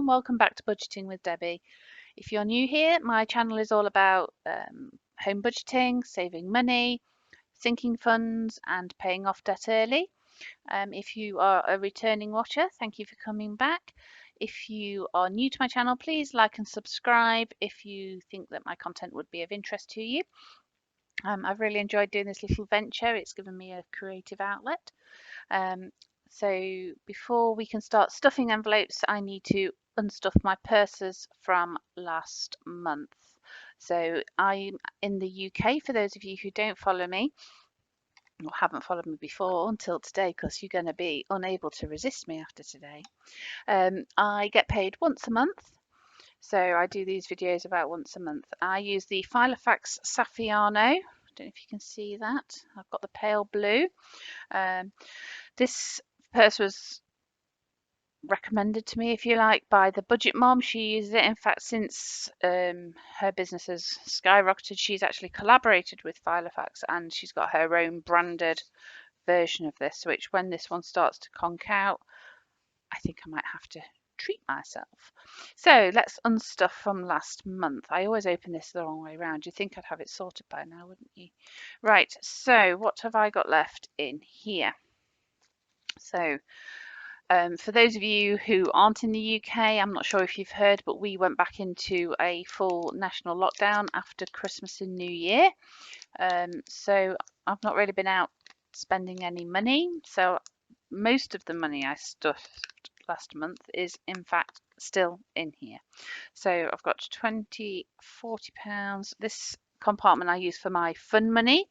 welcome back to Budgeting with Debbie. If you're new here, my channel is all about home budgeting, saving money, sinking funds and paying off debt early. If you are a returning watcher, thank you for coming back. If you are new to my channel, please like and subscribe if you think that my content would be of interest to you. I've really enjoyed doing this little venture. It's given me a creative outlet. So before we can start stuffing envelopes, I need to unstuff my purses from last month. So I'm in the UK, for those of you who don't follow me or haven't followed me before until today, because you're going to be unable to resist me after today. I get paid once a month. So I do these videos about once a month. I use the Filofax Saffiano. I don't know if you can see that. I've got the pale blue. This purse was recommended to me, if you like, by the budget mom. She uses it. In fact, since her business has skyrocketed, she's actually collaborated with Filofax and she's got her own branded version of this, which when this one starts to conk out, I think I might have to treat myself. So let's unstuff from last month. I always open this the wrong way around. You'd think I'd have it sorted by now, wouldn't you? Right, so what have I got left in here? So for those of you who aren't in the UK, I'm not sure if you've heard, but we went back into a full national lockdown after Christmas and New Year. So I've not really been out spending any money. So most of the money I stuffed last month is in fact still in here. So I've got 20, 40 pounds. This compartment I use for my fun money.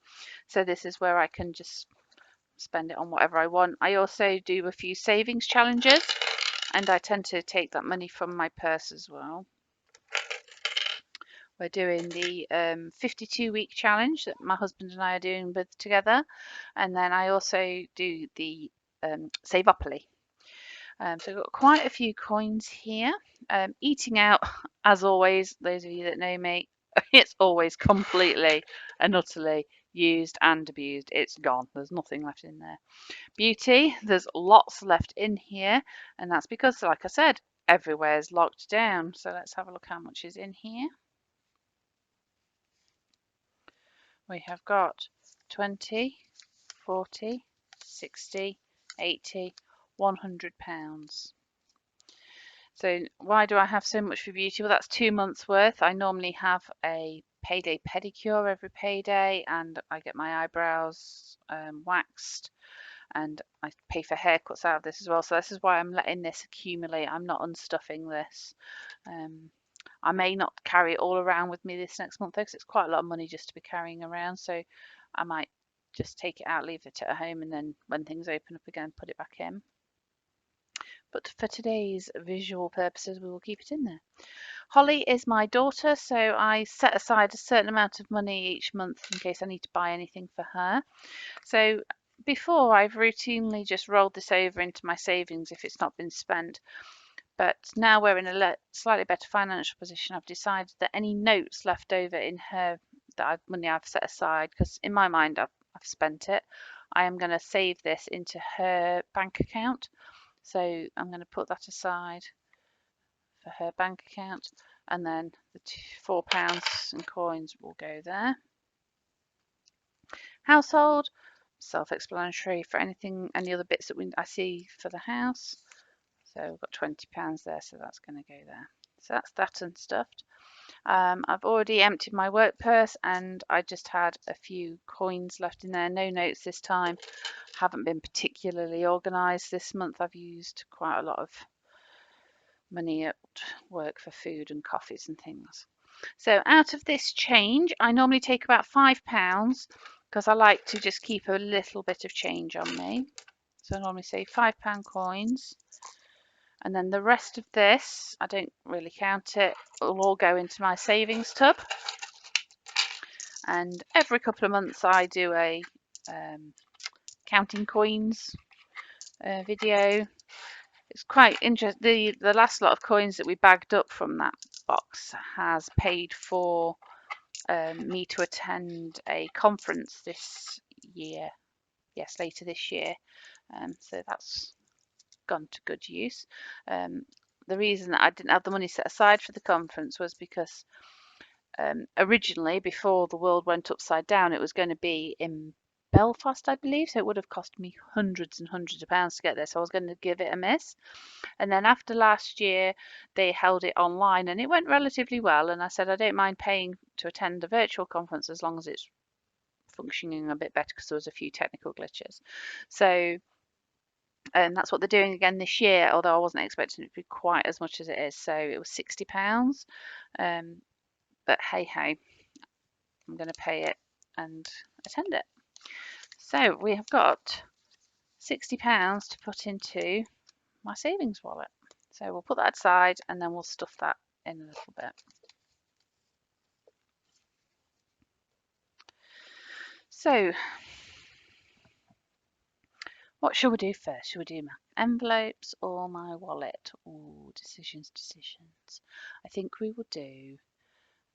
So this is where I can just spend it on whatever I want. I also do a few savings challenges and I tend to take that money from my purse as well. We're doing the 52-week challenge that my husband and I are doing with together, and then I also do the Save-Opoly. So I've got quite a few coins here. Eating out, as always, those of you that know me, it's always completely and utterly used and abused. It's gone. There's nothing left in there. Beauty, there's lots left in here, and that's because, like I said, everywhere's locked down. So let's have a look how much is in here. We have got 20, 40, 60, 80, 100 pounds. So why do I have so much for beauty? Well, that's 2 months worth. I normally have a payday pedicure every payday, and I get my eyebrows waxed, and I pay for haircuts out of this as well. So this is why I'm letting this accumulate. I'm not unstuffing this. I may not carry it all around with me this next month though, because it's quite a lot of money just to be carrying around. So I might just take it out, leave it at home, and then when things open up again, put it back in. But for today's visual purposes, we will keep it in there. Holly is my daughter, so I set aside a certain amount of money each month in case I need to buy anything for her. So before, I've routinely just rolled this over into my savings if it's not been spent. But now we're in a slightly better financial position. I've decided that any notes left over in her money I've set aside, because in my mind I've spent it, I am going to save this into her bank account. So I'm going to put that aside for her bank account, and then the £4 in coins will go there. Household, self-explanatory for any other bits that I see for the house. So we've got £20 there, so that's going to go there. So that's that unstuffed. I've already emptied my work purse and I just had a few coins left in there. No notes this time. Haven't been particularly organised this month. I've used quite a lot of money at work for food and coffees and things. So out of this change, I normally take about £5 because I like to just keep a little bit of change on me. So I normally say £5 coins. And then the rest of this, I don't really count it, will all go into my savings tub. And every couple of months I do a counting coins video. It's quite interesting. The last lot of coins that we bagged up from that box has paid for me to attend a conference this year. Yes, later this year. So that's gone to good use. the reason that I didn't have the money set aside for the conference was because originally, before the world went upside down, it was going to be in Belfast, I believe, so it would have cost me hundreds and hundreds of pounds to get there, so I was going to give it a miss. And then after last year, they held it online and it went relatively well, and I said I don't mind paying to attend a virtual conference as long as it's functioning a bit better, because there was a few technical glitches. So that's what they're doing again this year, although I wasn't expecting it to be quite as much as it is. So it was £60, but hey ho, I'm going to pay it and attend it. So we have got £60 to put into my savings wallet. So we'll put that aside and then we'll stuff that in a little bit. So what shall we do first? Shall we do my envelopes or my wallet? Oh, decisions. I think we will do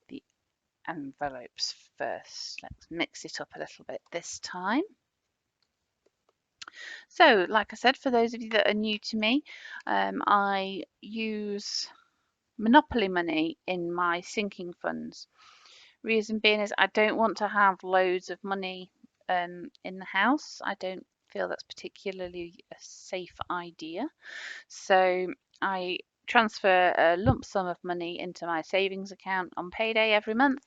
the envelopes first. Let's mix it up a little bit this time. So, like I said, for those of you that are new to me, I use Monopoly money in my sinking funds. Reason being is I don't want to have loads of money in the house. I don't feel that's particularly a safe idea. So I transfer a lump sum of money into my savings account on payday every month,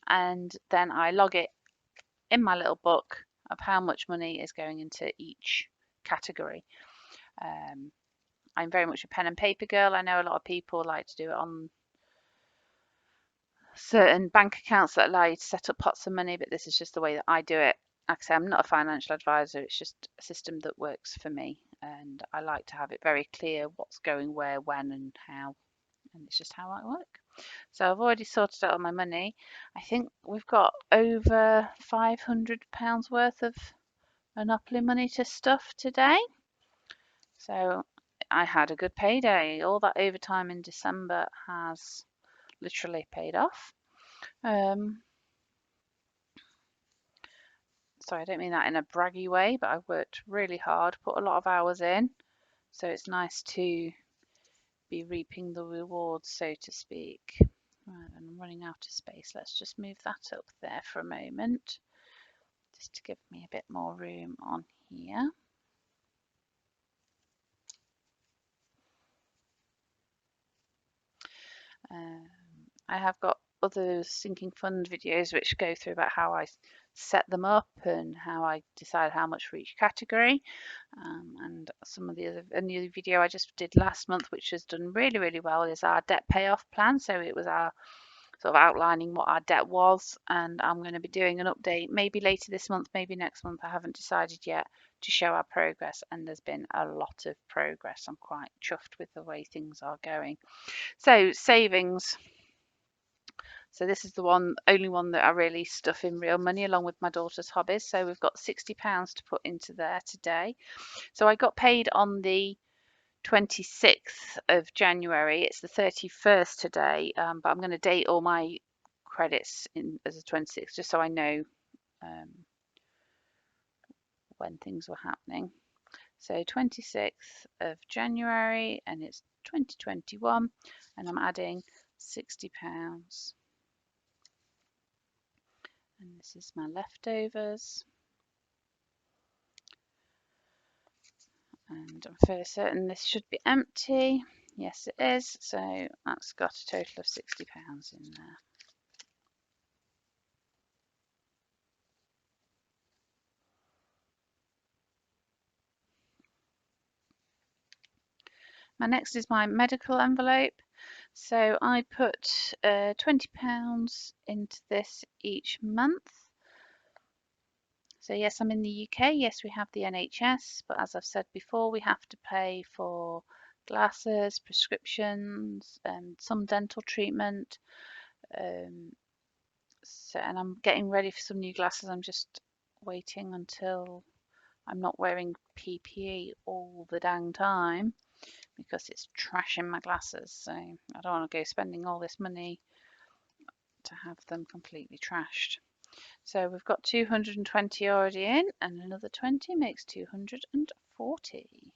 and then I log it in my little book of how much money is going into each category. I'm very much a pen and paper girl. I know a lot of people like to do it on certain bank accounts that allow you to set up pots of money, but this is just the way that I do it. Like I say, I'm not a financial advisor, it's just a system that works for me, and I like to have it very clear what's going where, when and how, and it's just how I work. So I've already sorted out all my money. I think we've got over £500 worth of Monopoly money to stuff today. So I had a good payday. All that overtime in December has literally paid off. Sorry, I don't mean that in a braggy way, but I worked really hard, put a lot of hours in. So it's nice to be reaping the rewards, so to speak. Right, I'm running out of space. Let's just move that up there for a moment, just to give me a bit more room on here. I have got other sinking fund videos which go through about how I set them up and how I decide how much for each category, and some of the other video I just did last month, which has done really well, is our debt payoff plan. So it was our sort of outlining what our debt was, and I'm going to be doing an update maybe later this month, maybe next month, I haven't decided yet, to show our progress, and there's been a lot of progress. I'm quite chuffed with the way things are going. So savings. So this is the only one that I really stuff in real money, along with my daughter's hobbies. So we've got £60 to put into there today. So I got paid on the 26th of January. It's the 31st today, but I'm going to date all my credits in as the 26th, just so I know when things were happening. So 26th of January, and it's 2021, and I'm adding £60. And this is my leftovers. And I'm fairly certain this should be empty. Yes, it is. So that's got a total of £60 in there. My next is my medical envelope. So I put £20 into this each month. So yes, I'm in the UK. Yes, we have the NHS, but as I've said before, we have to pay for glasses, prescriptions, some dental treatment. So, and I'm getting ready for some new glasses. I'm just waiting until I'm not wearing PPE all the dang time, because it's trashing my glasses. So I don't want to go spending all this money to have them completely trashed. So we've got 220 already in, and another 20 makes 240.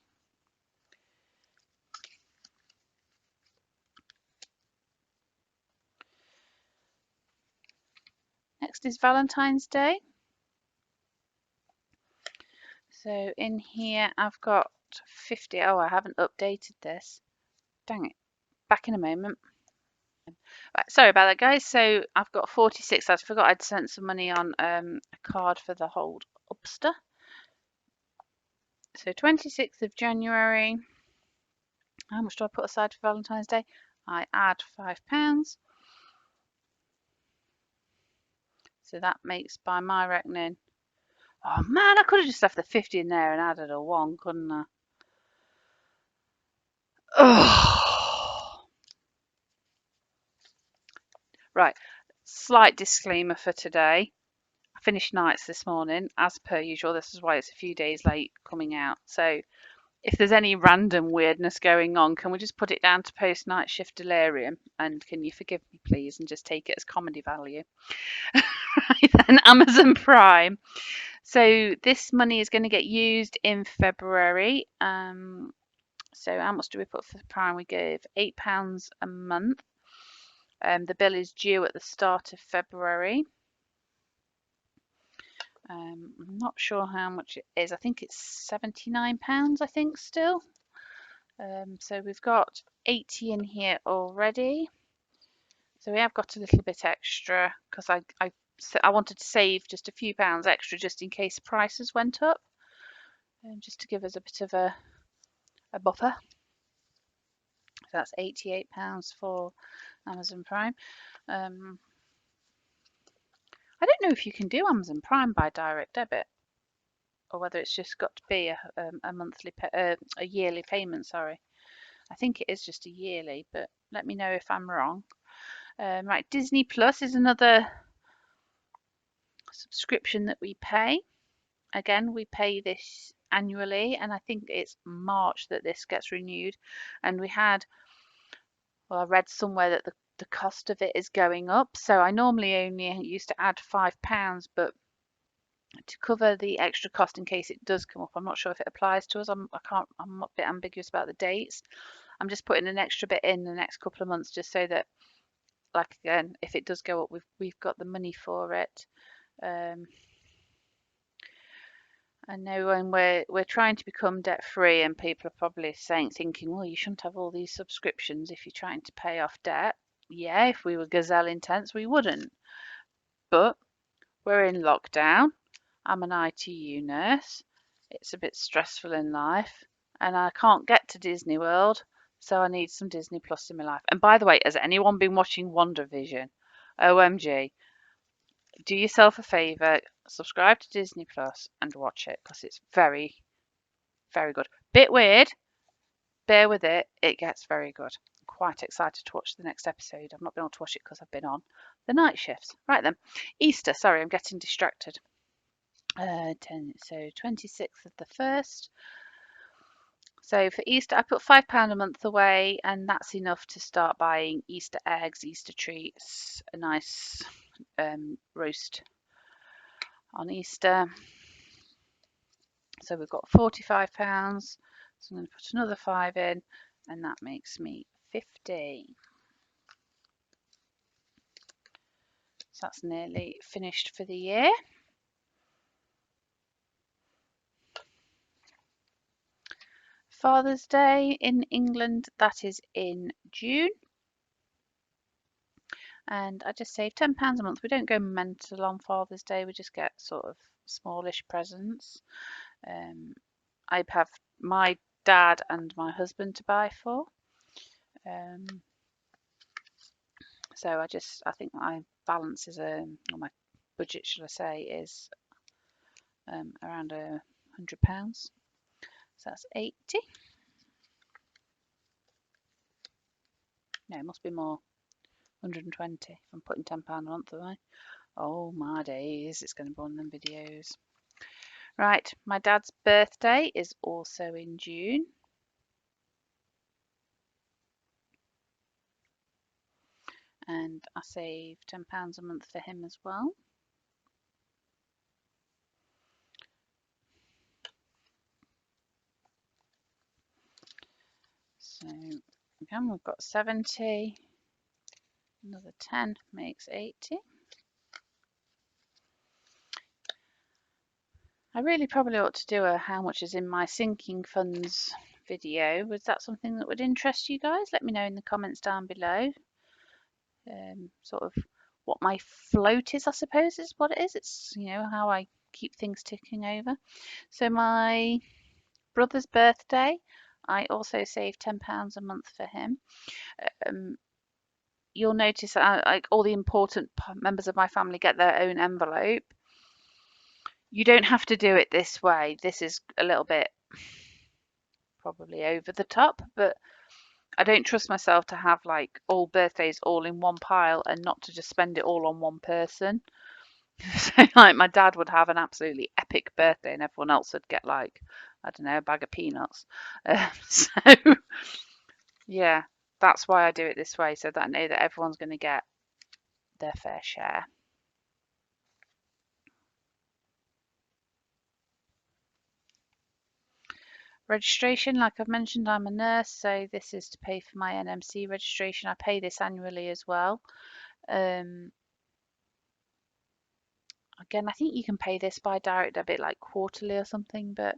Next is Valentine's Day. So in here I've got 50. Oh, I haven't updated this. Dang it. Back in a moment. Right, sorry about that, guys. So I've got 46. I forgot I'd sent some money on a card for the Hold Upster. So 26th of January. How much do I put aside for Valentine's Day? I add £5. So that makes, by my reckoning, oh man, I could have just left the 50 in there and added a 1, couldn't I? Oh. Right, slight disclaimer for today. I finished nights this morning, as per usual. This is why it's a few days late coming out. So if there's any random weirdness going on, can we just put it down to post night shift delirium? And can you forgive me, please, and just take it as comedy value? Right then, Amazon Prime. So this money is going to get used in February. So how much do we put for Prime? We give £8 a month. The bill is due at the start of February. I'm not sure how much it is. I think it's £79, I think, still. So we've got 80 in here already. So we have got a little bit extra because I wanted to save just a few pounds extra just in case prices went up, just to give us a bit of a buffer. So that's £88 for Amazon Prime. I don't know if you can do Amazon Prime by direct debit, or whether it's just got to be a monthly, a yearly payment. Sorry, I think it is just a yearly, but let me know if I'm wrong. Right, Disney Plus is another subscription that we pay. Again, we pay this annually, and I think it's March that this gets renewed. And we had, well, I read somewhere that the cost of it is going up. So I normally only used to add £5, but to cover the extra cost in case it does come up, I'm not sure if it applies to us. I'm a bit ambiguous about the dates. I'm just putting an extra bit in the next couple of months, just so that, like, again, if it does go up, we've got the money for it. I know when we're trying to become debt free, and people are probably thinking, well, you shouldn't have all these subscriptions if you're trying to pay off debt. Yeah, if we were gazelle intense, we wouldn't. But we're in lockdown. I'm an ITU nurse. It's a bit stressful in life, and I can't get to Disney World, so I need some Disney Plus in my life. And by the way, has anyone been watching WandaVision? OMG, do yourself a favour, subscribe to Disney Plus and watch it, because it's very, very good. Bit weird, bear with it, it gets very good. I'm quite excited to watch the next episode. I've not been able to watch it because I've been on the night shifts. Right then, Easter, sorry, I'm getting distracted. 26th of the 1st. So for Easter, I put £5 a month away, and that's enough to start buying Easter eggs, Easter treats, a nice roast on Easter. So we've got £45. So I'm going to put another 5 in, and that makes me 50. So that's nearly finished for the year. Father's Day in England, that is in June. And I just save £10 a month. We don't go mental on Father's Day, we just get sort of smallish presents. I have my dad and my husband to buy for. So I think my balance is, or my budget, should I say, is around £100. So that's 80. No, it must be more. 120 if I'm putting £10 a month away. Oh my days, it's going to be one of them videos. Right, my dad's birthday is also in June. And I save £10 a month for him as well. So again, we've got 70, another 10 makes 80. I really probably ought to do a how much is in my sinking funds video. Was that something that would interest you guys? Let me know in the comments down below. Sort of what my float is, I suppose, is what it is. It's, you know, how I keep things ticking over. So my brother's birthday, I also save £10 a month for him. Um, you'll notice that like all the important members of my family get their own envelope. You don't have to do it this way. This is a little bit probably over the top, but I don't trust myself to have like all birthdays all in one pile and not to just spend it all on one person. So like my dad would have an absolutely epic birthday and everyone else would get like, I don't know, a bag of peanuts. So yeah, that's why I do it this way, so that I know that everyone's going to get their fair share. Registration, like I've mentioned, I'm a nurse, so this is to pay for my NMC registration. I pay this annually as well. Again, I think you can pay this by direct debit like quarterly or something, but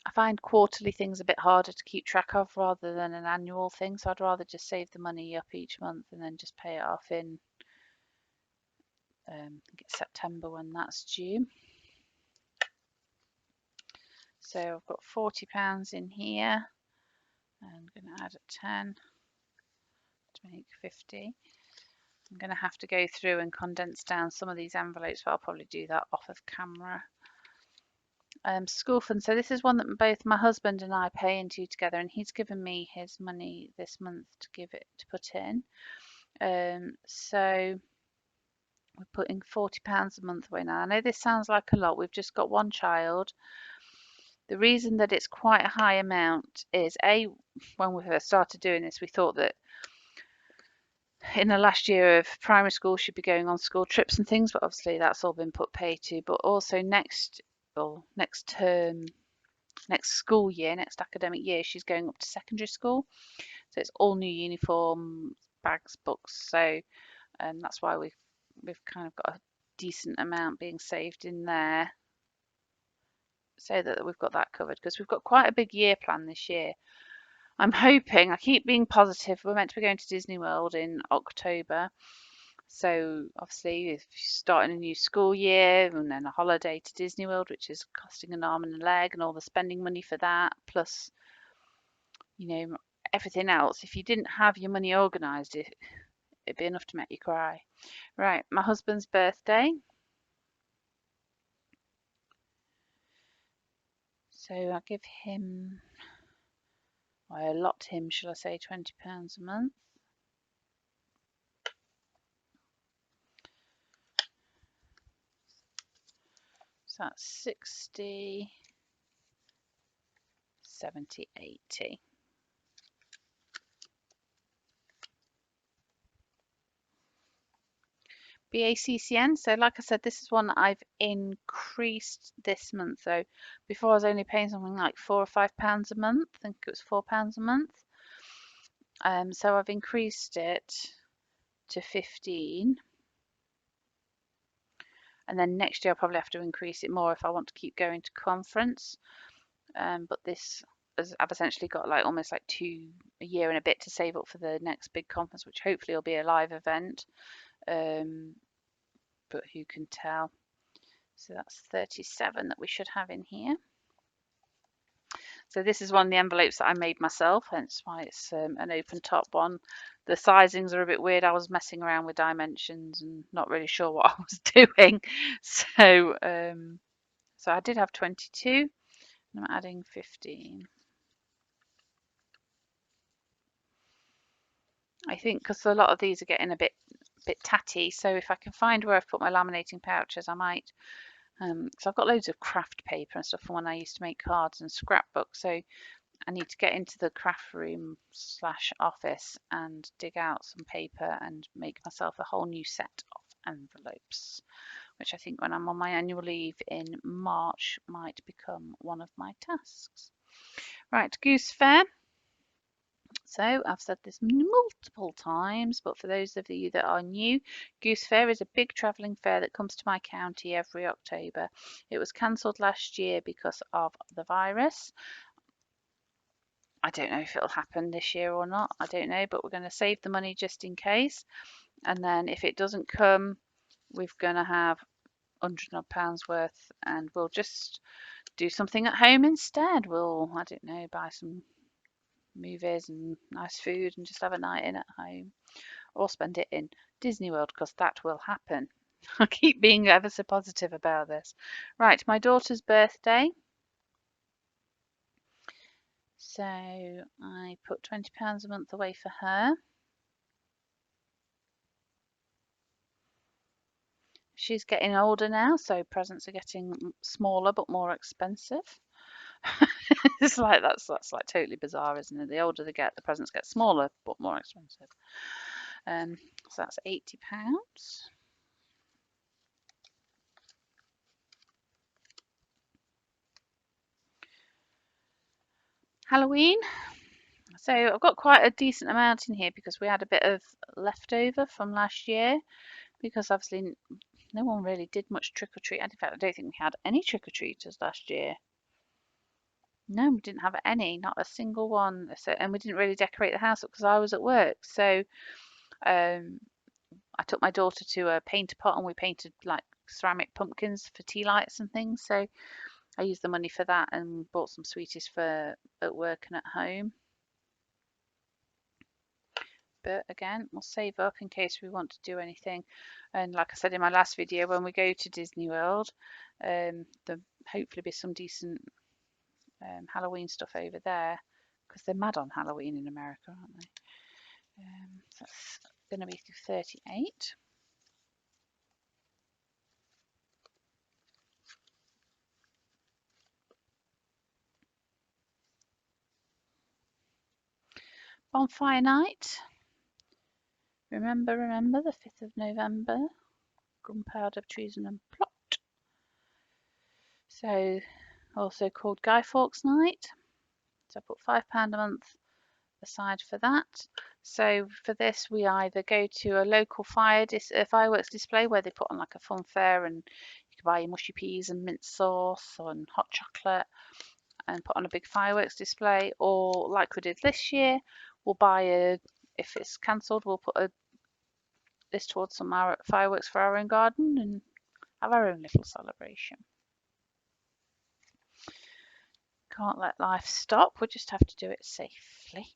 I find quarterly things a bit harder to keep track of rather than an annual thing, so I'd rather just save the money up each month and then just pay it off in I think it's September when that's due. So I've got £40 in here. I'm going to add a 10 to make 50. I'm going to have to go through and condense down some of these envelopes, but I'll probably do that off of camera. School fund. So this is one that both my husband and I pay into together, and he's given me his money this month to put in. So we're putting £40 a month away now. I know this sounds like a lot. We've just got one child. The reason that it's quite a high amount is when we first started doing this, we thought that in the last year of primary school should be going on school trips and things, but obviously that's all been put pay to. But also next term, next school year, next academic year, she's going up to secondary school, so it's all new uniform, bags, books. So that's why we've kind of got a decent amount being saved in there, so that we've got that covered, because we've got quite a big year plan this year. I'm hoping, I keep being positive, we're meant to be going to Disney World in October. So obviously if you're starting a new school year and then a holiday to Disney World, which is costing an arm and a leg, and all the spending money for that, plus, you know, everything else. If you didn't have your money organised, it'd be enough to make you cry. Right, my husband's birthday. So I give him, I allot him, shall I say, £20 a month. So that's 60, 70, 80. BACCN, so like I said, this is one that I've increased this month. So before I was only paying something like £4 or £5 a month. I think it was £4 a month. So I've increased it to 15. And then next year I'll probably have to increase it more if I want to keep going to conference. But this, I've essentially got like almost like a year and a bit to save up for the next big conference, which hopefully will be a live event. But who can tell? So that's 37 that we should have in here. So this is one of the envelopes that I made myself, hence why it's an open top one. The sizings are a bit weird. I was messing around with dimensions and not really sure what I was doing. So I did have 22 and I'm adding 15. I think because a lot of these are getting a bit tatty, so if I can find where I've put my laminating pouches, I might. So I've got loads of craft paper and stuff from when I used to make cards and scrapbooks. So I need to get into the craft room / office and dig out some paper and make myself a whole new set of envelopes, which I think when I'm on my annual leave in March might become one of my tasks. Right, Goose Fair. So I've said this multiple times, but for those of you that are new, Goose Fair is a big travelling fair that comes to my county every October. It was cancelled last year because of the virus. I don't know if it'll happen this year or not. I don't know, but we're going to save the money just in case. And then if it doesn't come, we're going to have £100 worth, and we'll just do something at home instead. We'll, I don't know, buy some movies and nice food and just have a night in at home, or spend it in Disney World, because that will happen. I keep being ever so positive about this. Right, my daughter's birthday. So I put £20 a month away for her. She's getting older now, so presents are getting smaller but more expensive. It's like that's like totally bizarre, isn't it? The older they get, the presents get smaller but more expensive. So that's £80. Halloween. So I've got quite a decent amount in here because we had a bit of leftover from last year, because obviously no one really did much trick or treat. In fact, I don't think we had any trick or treaters last year. No, we didn't have any, not a single one. So, and we didn't really decorate the house up because I was at work. So um, I took my daughter to a painter pot and we painted like ceramic pumpkins for tea lights and things. So I used the money for that and bought some sweeties for at work and at home. But again, we'll save up in case we want to do anything. And like I said in my last video, when we go to Disney World, there'll hopefully be some decent Halloween stuff over there, because they're mad on Halloween in America, aren't they? That's going to be 38. Bonfire night. Remember, the 5th of November. Gunpowder, treason and plot. So, also called Guy Fawkes night. So I put £5 a month aside for that. So for this, we either go to a local fireworks display where they put on like a fun fair, and you can buy your mushy peas and mint sauce and hot chocolate and put on a big fireworks display, or like we did this year, we'll buy if it's cancelled, we'll put this towards some fireworks for our own garden and have our own little celebration. Can't let life stop, we just have to do it safely.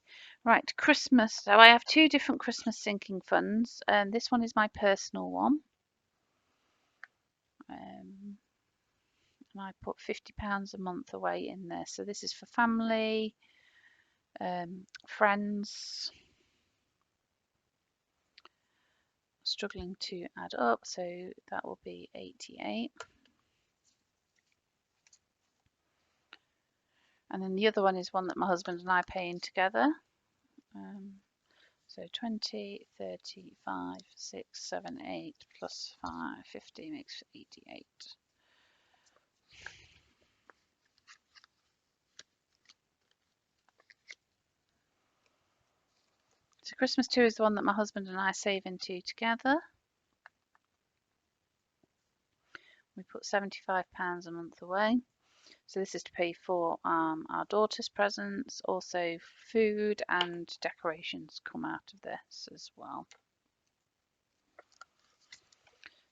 Right, Christmas. So I have two different Christmas sinking funds, and this one is my personal one. And I put £50 a month away in there. So this is for family, friends. Struggling to add up, so that will be 88. And then the other one is one that my husband and I pay in together. So 20, 30, 5, 6, 7, 8 plus 5, 50 makes 88. So Christmas 2 is the one that my husband and I save into together. We put £75 a month away. So this is to pay for our daughter's presents, also food and decorations come out of this as well.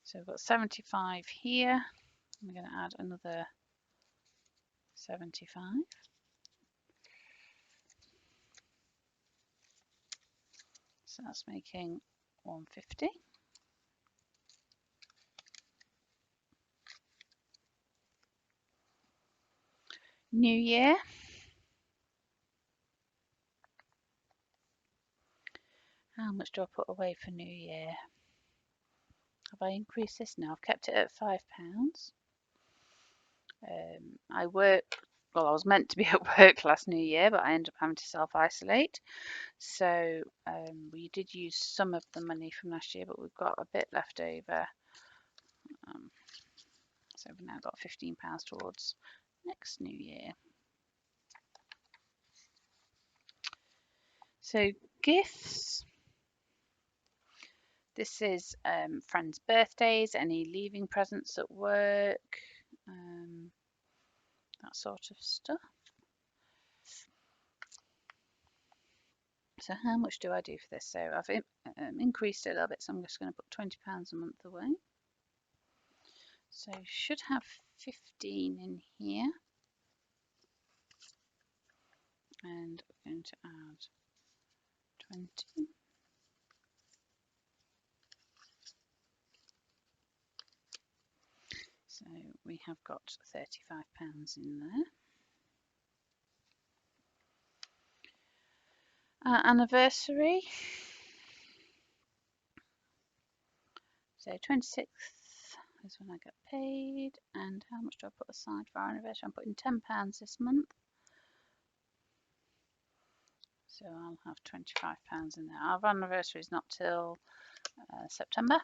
So we've got 75 here. I'm going to add another 75. So that's making 150. New Year. How much do I put away for New Year? Have I increased this? No, I've kept it at £5. I was meant to be at work last New Year, but I ended up having to self-isolate. So we did use some of the money from last year, but we've got a bit left over. So we've now got £15 towards next New Year. So gifts. This is friends' birthdays, any leaving presents at work, that sort of stuff. So how much do I do for this? So I've increased it a little bit, so I'm just going to put £20 a month away. So should have 15 in here. And we're going to add 20. So we have got £35 in there. Anniversary. So 26th is when I get paid. And how much do I put aside for our anniversary? I'm putting £10 this month. So I'll have £25 in there. Our anniversary is not till September.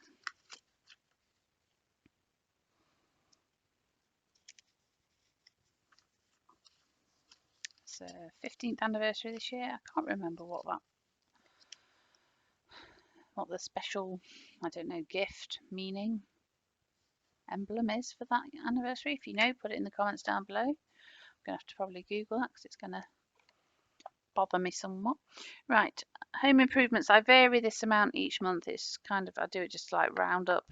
It's 15th anniversary this year. I can't remember what the special, I don't know, gift, meaning, emblem is for that anniversary. If you know, put it in the comments down below. I'm going to have to probably Google that because it's going to bother me somewhat. Right, home improvements. I vary this amount each month. It's kind of, I do it just like round up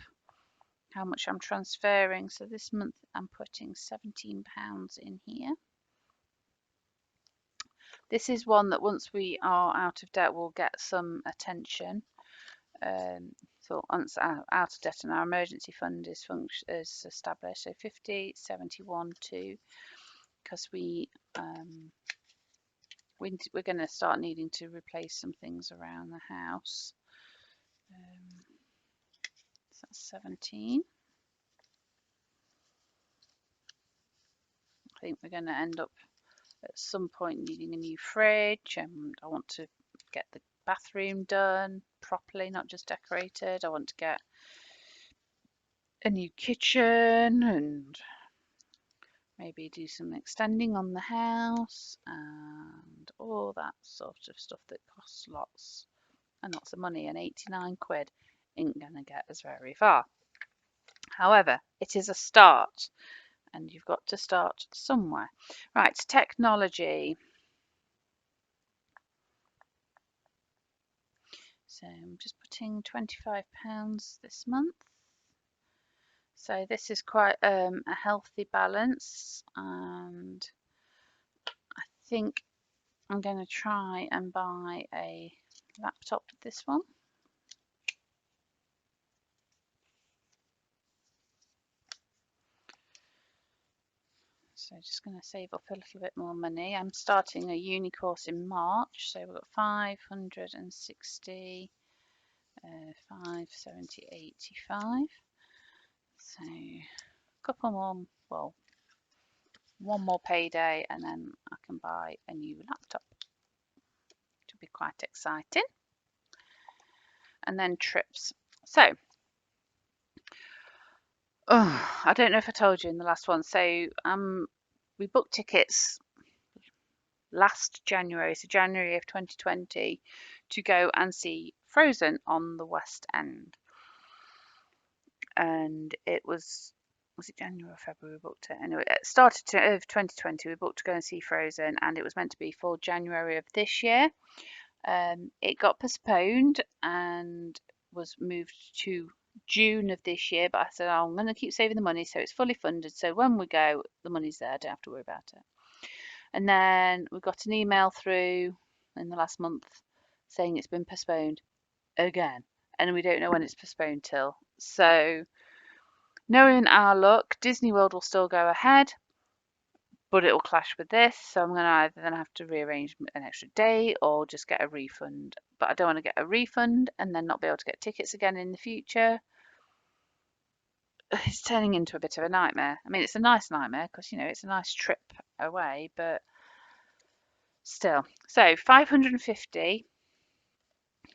how much I'm transferring. So this month I'm putting £17 in here. This is one that once we are out of debt will get some attention. So once out of debt and our emergency fund is established, so 50, 71, 2, because we're going to start needing to replace some things around the house. So that's 17. I think we're going to end up at some point needing a new fridge. I want to get the bathroom done properly, not just decorated. I want to get a new kitchen and maybe do some extending on the house and all that sort of stuff that costs lots and lots of money, and 89 quid ain't gonna get us very far. However, it is a start and you've got to start somewhere. Right, technology. So I'm just putting £25 this month. So this is quite a healthy balance, and I think I'm going to try and buy a laptop with this one. So just going to save up a little bit more money. I'm starting a uni course in March, so we've got 560, 570, 85. So a couple more, well, one more payday and then I can buy a new laptop. It'll be quite exciting. And then trips. So, I don't know if I told you in the last one. So we booked tickets last January, so January of 2020, to go and see Frozen on the West End. And it was it January or February we booked it? Anyway, it started of 2020, we booked to go and see Frozen, and it was meant to be for January of this year. It got postponed and was moved to June of this year, but I said, oh, I'm going to keep saving the money so it's fully funded, so when we go the money's there, I don't have to worry about it. And then we got an email through in the last month saying it's been postponed again, and we don't know when it's postponed till. So knowing our luck, Disney World will still go ahead, but it will clash with this, so I'm going to either then have to rearrange an extra day or just get a refund. But I don't want to get a refund and then not be able to get tickets again in the future. It's turning into a bit of a nightmare. I mean, it's a nice nightmare because, you know, it's a nice trip away, but still. So 550,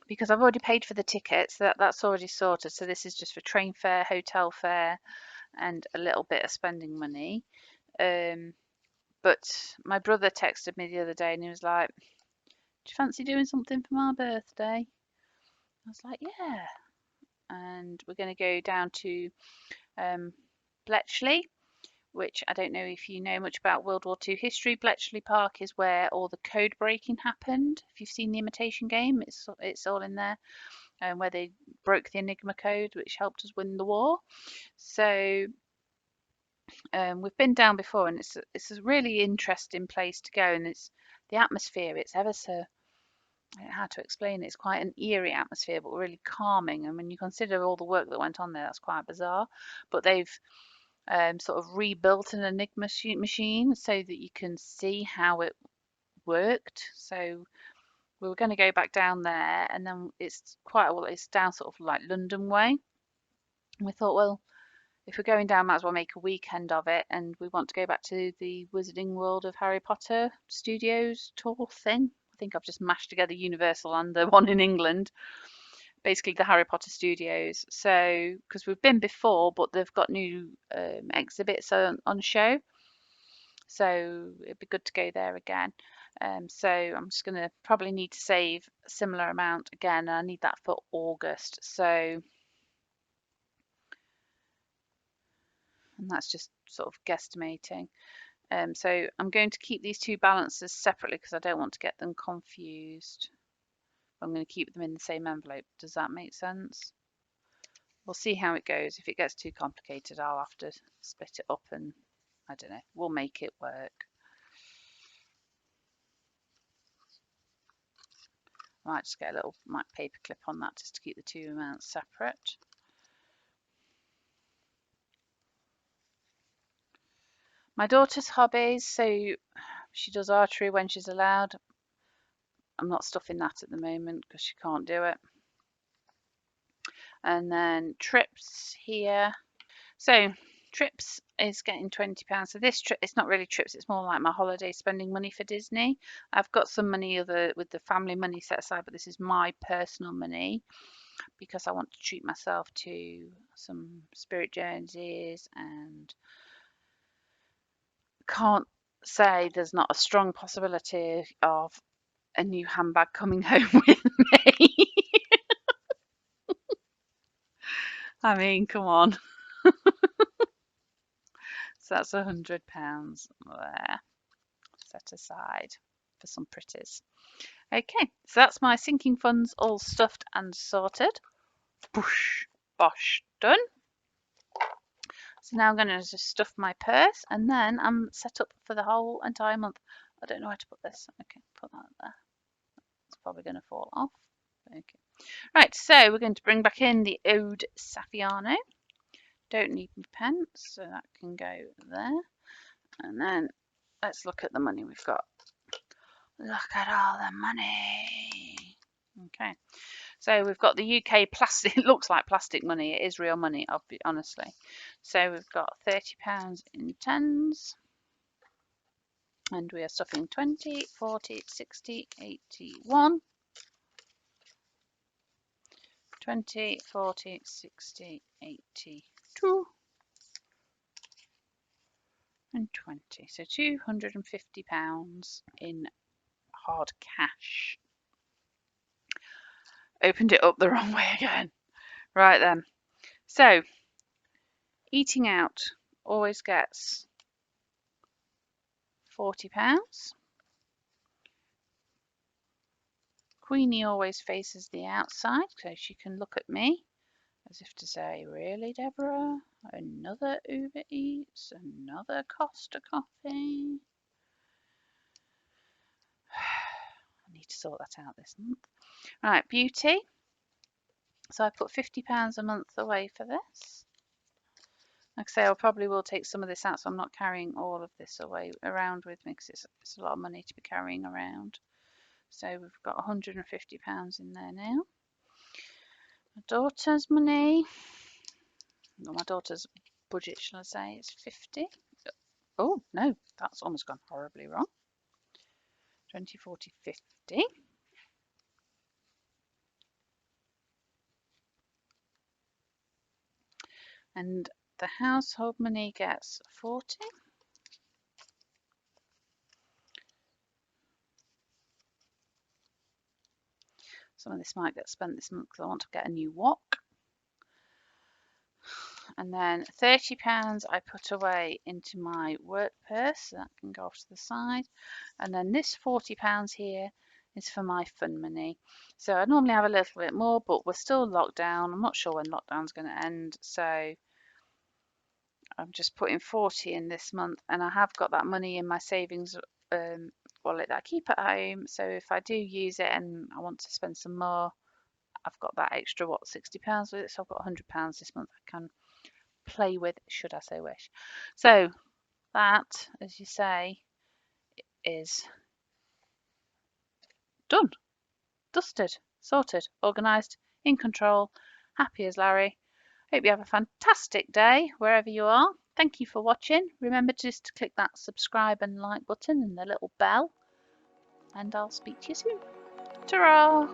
because I've already paid for the tickets, that's already sorted. So this is just for train fare, hotel fare, and a little bit of spending money. But my brother texted me the other day and he was like, do you fancy doing something for my birthday? I was like, yeah. And we're going to go down to Bletchley, which I don't know if you know much about World War II history. Bletchley Park is where all the code breaking happened. If you've seen the Imitation Game, it's all in there, where they broke the Enigma code, which helped us win the war. So we've been down before, and it's a really interesting place to go, and it's the atmosphere. It's ever so, I don't know how to explain it. It's quite an eerie atmosphere, but really calming. And when you consider all the work that went on there, that's quite bizarre. But they've sort of rebuilt an Enigma machine so that you can see how it worked. So we were going to go back down there, and then it's down sort of like London way. And we thought, well, if we're going down, might as well make a weekend of it. And we want to go back to the Wizarding World of Harry Potter Studios tour thing. I think I've just mashed together Universal and the one in England. Basically, the Harry Potter Studios. So, because we've been before, but they've got new exhibits on show. So it'd be good to go there again. So I'm just going to probably need to save a similar amount again. I need that for August. So, and that's just sort of guesstimating. So I'm going to keep these two balances separately because I don't want to get them confused. I'm going to keep them in the same envelope. Does that make sense? We'll see how it goes. If it gets too complicated, I'll have to split it up and I don't know. We'll make it work. I might just get a little paper clip on that just to keep the two amounts separate. My daughter's hobbies, so she does archery when she's allowed. I'm not stuffing that at the moment because she can't do it. And then trips here. So trips is getting £20. So this trip, it's not really trips, it's more like my holiday spending money for Disney. I've got some money with the family money set aside, but this is my personal money because I want to treat myself to some Spirit Journeys, and can't say there's not a strong possibility of a new handbag coming home with me. I mean, come on. So that's £100 there, set aside for some pretties. Okay, so that's my sinking funds all stuffed and sorted. Boosh, bosh, done. So now I'm going to just stuff my purse, and then I'm set up for the whole entire month. I don't know how to put this. Okay, put that there. It's probably going to fall off. Okay. Right, so we're going to bring back in the Ode Saffiano. Don't need my pence, so that can go there. And then let's look at the money we've got. Look at all the money. Okay, so we've got the UK plastic. It looks like plastic money. It is real money, honestly. So we've got £30 in tens. And we are stuffing 20, 40, 60, 81. 20, 40, 60, 82. And 20. So £250 in hard cash. Opened it up the wrong way again. Right then. So, eating out always gets £40. Queenie always faces the outside, so she can look at me as if to say, really, Deborah? Another Uber Eats? Another Costa coffee? I need to sort that out this month. Right, beauty. So I put £50 a month away for this. Like I say, I probably will take some of this out, so I'm not carrying all of this away around with me because it's a lot of money to be carrying around. So we've got £150 in there now. My daughter's money. Well, my daughter's budget, shall I say, is 50. Oh, no, that's almost gone horribly wrong. 20, 40, 50. And the household money gets 40. Some of this might get spent this month because I want to get a new wok. And then £30 I put away into my work purse, so that can go off to the side. And then this £40 here is for my fun money. So I normally have a little bit more, but we're still locked down. I'm not sure when lockdown's going to end, so I'm just putting 40 in this month, and I have got that money in my savings wallet that I keep at home. So if I do use it and I want to spend some more, I've got that extra £60 with it, so I've got £100 this month I can play with, should I so wish. So that, as you say, is done, dusted, sorted, organised, in control, happy as Larry. Hope you have a fantastic day wherever you are. Thank you for watching. Remember just to click that subscribe and like button and the little bell, and I'll speak to you soon. Ta-ra!